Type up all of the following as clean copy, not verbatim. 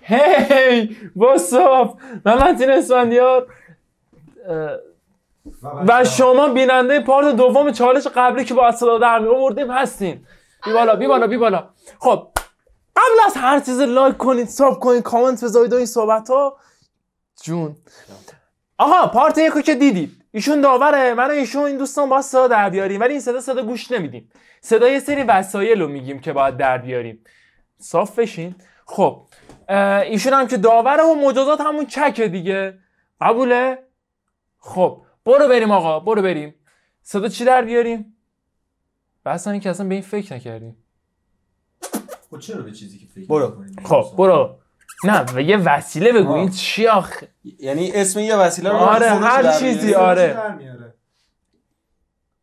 هی واساپ من متین اسفندیار و شما بیننده پارت دوم چالش قبلی که با اصلا در می‌آوردیم هستین. بی بالا. خب قبل از هر چیز لایک کنید، ساب کنید، کامنت بذارید و این صحبت‌ها. جون آها پارت یکو که دیدید ایشون داوره، من و ایشون این دوستان با صدا در بیاریم، ولی این صدا گوش نمیدیم. صدا یه سری وسایل رو میگیم که باید در بیاریم. صاف بشین. خب ایشون هم که داوره و مجازات همون چکه دیگه. قبوله؟ خب برو بریم آقا، برو بریم. صدا چی در بیاریم؟ بس این که اصلا به این فکر نکردیم. خب چرا به چیزی که فکر برو. خب برو. نه یه وسیله بگو. این چی آخه؟ یعنی اسم یه وسیله رو آره هر چیزی. آره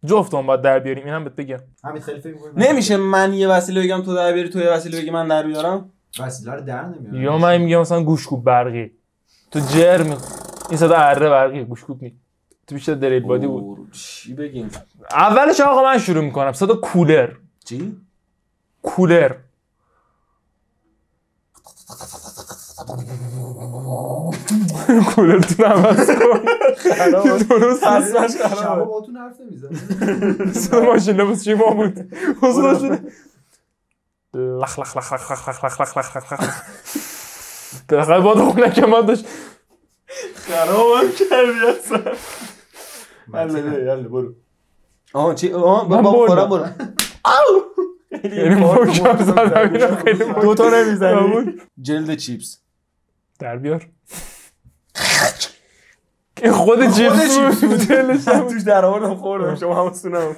جفتون باید در بیاریم. اینم بهت بگم. همین خیلی فکر می‌کنم نمیشه من یه وسیله بگم تو در بیاری، تو یه وسیله بگی من در بیارم. وسیله رو در نمیارم. یا من میگم مثلا گوشکوب برقی، تو جرم این صدا اره برقی گوشکوب نی، تو بیشتر دریل بادی بود. چی بگیم؟ اولش آقا من شروع میکنم. صدا کولر. چی؟ کولر. کولر تو نماز کن. درست هستش شما باتون حرف نمیزنه. صدا ماشین لباس چی ما بود. صدا شده لخ لخ لخ لخ لخ لخ لخ لخ لخ لخ. دقیقا با دخونه که ما داشت خرابم کردی اصلا. یالا برو. آها چی؟ بابا خورم برو. یعنی محکم زدم اینو خیلی محکم. دوتا نمیزنی؟ جلد چیپس در بیار. این خود چیپس بود. جلدش هم توش در آوردم خوردم. شما همه سونم.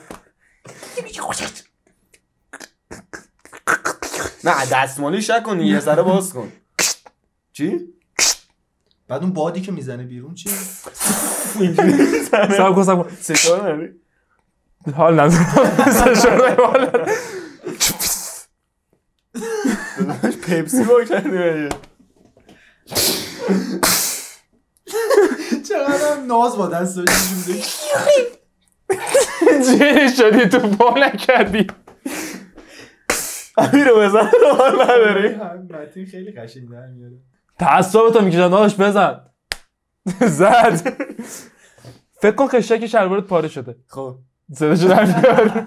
نه دستمالی شک کنی یه سره باز کن. چی؟ بعد اون بادی که میزنه بیرون چی؟ اینجوری میزنه. سب کن سشار نری؟ حال ندارم. سشار نری. پیپسی با کردی. چقدر ناز با دست داشتی جیری شدی تو با نکردی. امیر رو بزن رو حال نداری. متین خیلی قشنگ در میاره. تعصابتو میکشن داداش بزن. زد. فکر کن خشک شلوارت پاره شده. خب صداشو در بیار.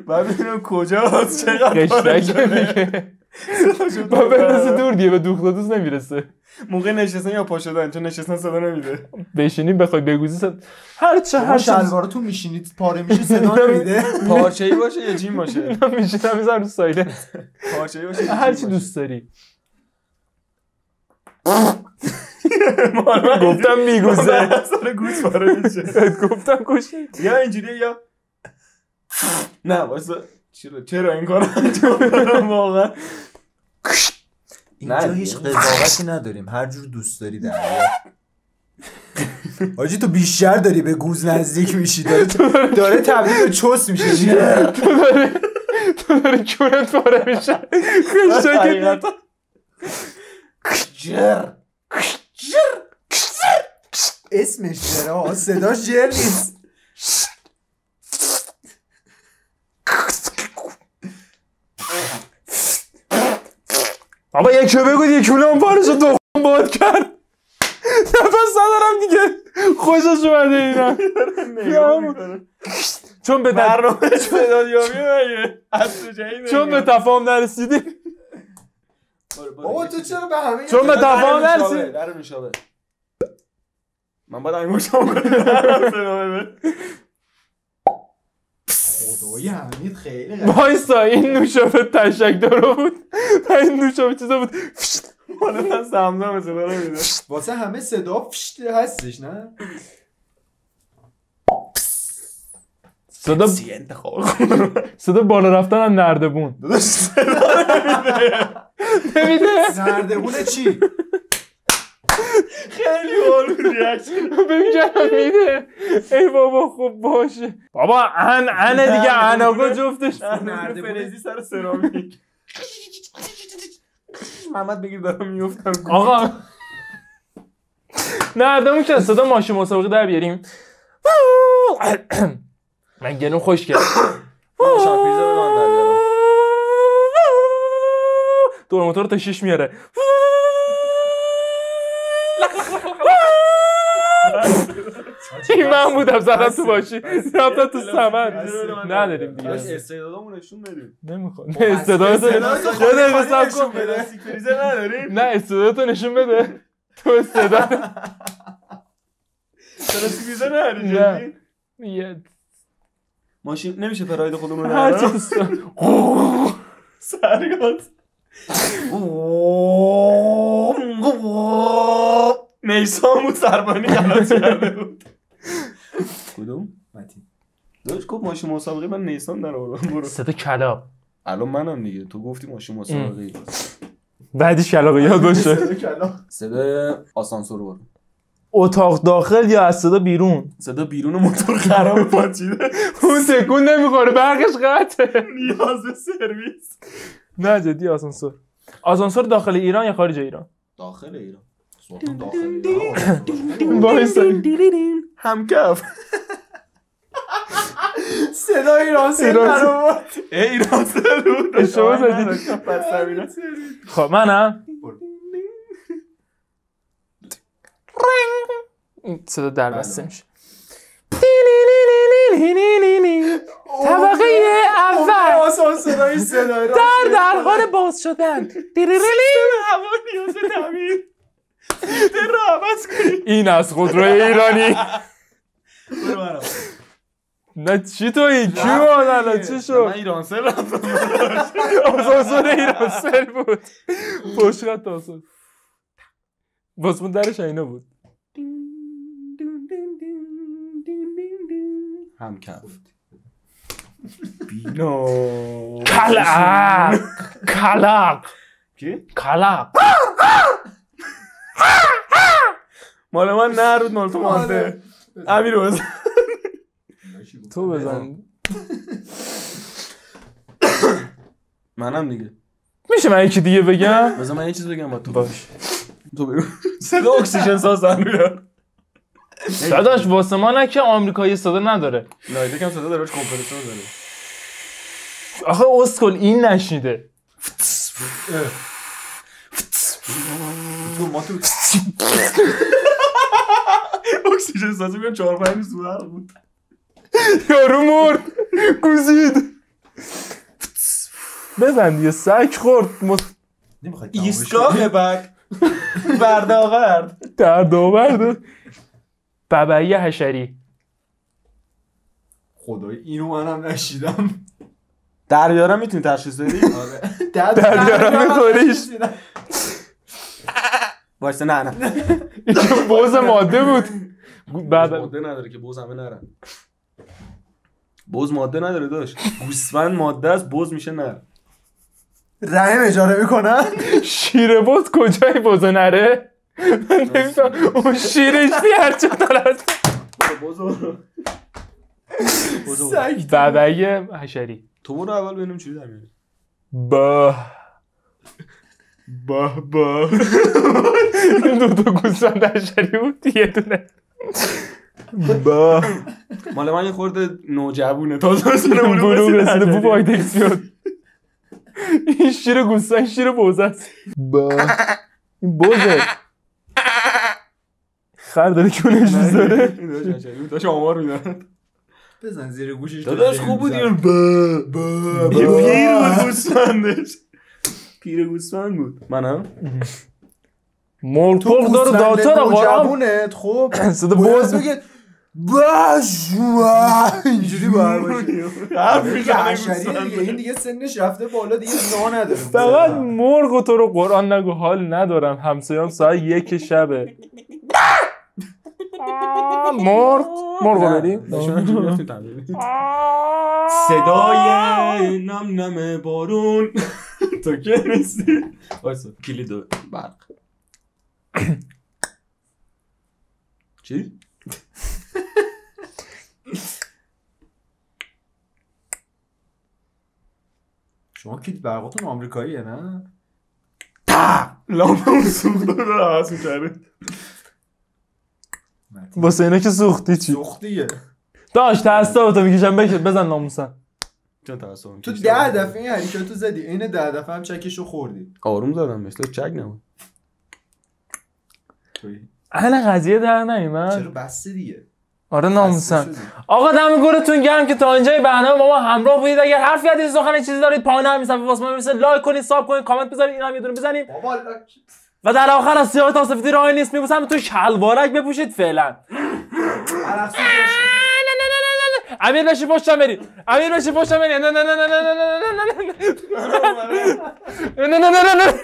باید ببینم کجاست چقدر پاره شده. با بندازی دور دیگه به دوخت دوست نمیرسه. موقع نشستن یا پا شدن چون نشستن صدا نمیده. بشینیم بخوای بگوزی صدا هر شلوارتون میشینید پاره میشه صدا نمیده. پارچه‌ای باشه یا جیم باشه؟ میشینم میذارم رو سایلنت. پارچه‌ای باشه هر چی دوست داری. گفتم میگوزه. اصلا گوش پاره میشه. گفتم گوشی. یا اینجوریه یا نه واسه چرا این کارو انجام میدم واقعا. اینجا هیچ قضاوتی نداریم، هر جور دوست داری در بیار. حاجی تو بیشتر داری به گوز نزدیک میشی، داره تبدیل به چوس میشه. تو داری کونت پاره میشه. خشکت جر اسمش جره، صداش جر نیست. بابا یکی بگو دیگه کونه پارشو دخون باد کرد. نفس ندارم دیگه. خوشش اومده اینا. چون به برنامه صدایابی چون به تفاهم نرسیدیم. بابا تو چرا به همه چون به تفاهم نرسیدیم. در نوشابه من باید انگوشتم کنم. خدای حمید خیلی وایسا این نوشابه تشک داره بود و این نوشابه چیزا بود. حالا من سمنم صدا نمیده. واسه همه صدا فشت هستش نه؟ صدا بالا رفتن هم نردبون. نمیده. نردبون چی؟ خیلی حال ریاکشن ببینم میده. ای بابا خوب باشه بابا. انه دیگه اناگا جفتش. فرزی سر سرامیک. محمد بگیر دارم میفتم. آقا نردبون که صدا ماشین مسابقه در بیاریم. من گلوم خوش کرد. شامپیزه به من در بیارم. دور موتور تا 6 میاره. این من بودم زدم تو باشی رفتم تو سمن نداریم دیگه استعدادامو نشون بدیم نمیخواد استعدادتو نشون بده فریزر نداریم نه استعدادتو نشون بده تو استعداد فریزر نداری نه جدی ماشین نمیشه پراید خودمون رو هر ندارم چی سرگات نیسامو سربانی غلط کرده بود کدوم؟ متین داشت گفت ماشین مسابقه من نیسان در آوردم برو صدا کلاق الان منم دیگه تو گفتی ماشین مسابقه بعدیش کلاق یاد باشه صدا آسانسور برو اتاق داخل یا از صدا بیرون صدا بیرون موتور خراب پاچیده اون تکون نمیخوره برقش قطعه نیاز به سرویس نه جدی آسانسور داخل ایران یا خارج ایران داخل ایران داخل ایران وایسا همکف صدا ایرانسل در آورد ایرانسل بود اشتباه زدی خب منم این صدا در بسته میشه طبقه اول آسانسورای صدای در حال باز شدن هوا نیاز به تعمیر در رو عوض کنی این از خودروی ایرانی برو برم نه چی تویی؟ کی بود الان چی من شد؟ ایرانسل رفتم آسانسور ایرانسل بود پشت خط آسانسور بازمون درش اینا بود همکف بینو کلاق کی؟ کلاق مال من نه رود مال تو مانده امیر بزن تو بزن منم دیگه میشه من یکی دیگه بگم؟ بذار من یه چیز بگم با تو باش تو بگو صدا اکسیژن سازن بیار داداش واسه ما نه که آمریکایی صدا نداره لایده کم صدا داره باش کمپرسور داره آخه اسکل این نشنیده تو ما تو اکسیژن سازی بیان 4-5 روز برق بود یارو مرد گوزید بزن دیگه سگ خورد ایستگاه بک برداغرد در داورد ببعی حشری خدای اینو منم نشیدم دریارم میتونی تشخیص بدی؟ دریارم میخوریش واسه نه این بوز ماده بود ماده نداره که بوز همه نرن بوز ماده نداره داشت گوسفند ماده است بوز میشه نر رحم اجاره میکنن شیر بوز کجای بوزه نره؟ من نمیفهم اون شیرش هرچه دارد سگ ببعی حشری تو برو اول ببینیم چی در میاری با این دوتا گوسفند حشری بود یه دونه با مال من یه خورده نوجوونه تازه رسونه بلوغ رسیده بو بایدکس بیاد این شیر گوسفند شیر بوزه است با این بوزه خر داره کونش میذاره داشت آمار میدن بزن زیر گوشش داداش خوب بود این پیر بود گوسفندش پیر گوسفند بود منم مرغ داره داتر قرآن جوونت خب صدا بوز بگه باشوا اینجوری باید باشه حرف حشریه دیگه این دیگه سنش رفته بالا دیگه نا نداره فقط مرغ تو رو قرآن نگو حال ندارم همسایه‌ام ساعت 1 شبه مرغ بریم صدای نم نم بارون تو که نیستی وایسا کلید برق چی؟ شما کلید برقاتون آمریکاییه نه؟ لامپ اون سوخت رو عوض می‌کرده واسه اینا که سوختی چی؟ سوختیه داشت تعصبتو میکشم بزن ناموسن چون تعصبم تو 10 دفعه این حرکتو زدی این 10 دفعه هم چکشو خوردی آروم زدم مثل چک نمون اهل قضیه در نیومد چرا بسته دیگه آره ناموسن. آقا دم گورتون گرم که تا اینجای برنامه با ما همراه بودید. اگر حرفی از سخن چیزی دارید پایین همین صفحه واسه ما بنویسید، لایک کنید، ساب کنید، کامنت بذارید، اینا هم یه دونه بزنیم. و در آخر از سیاه تا سفیدی راهی نیست، میبوسم تو شلوارک بپوشید فعلا. امیر بشی پشتم برید. امیر بشی پشتم برید. نه نه نه نه نه نه نه نه نه نه نه نه نه نه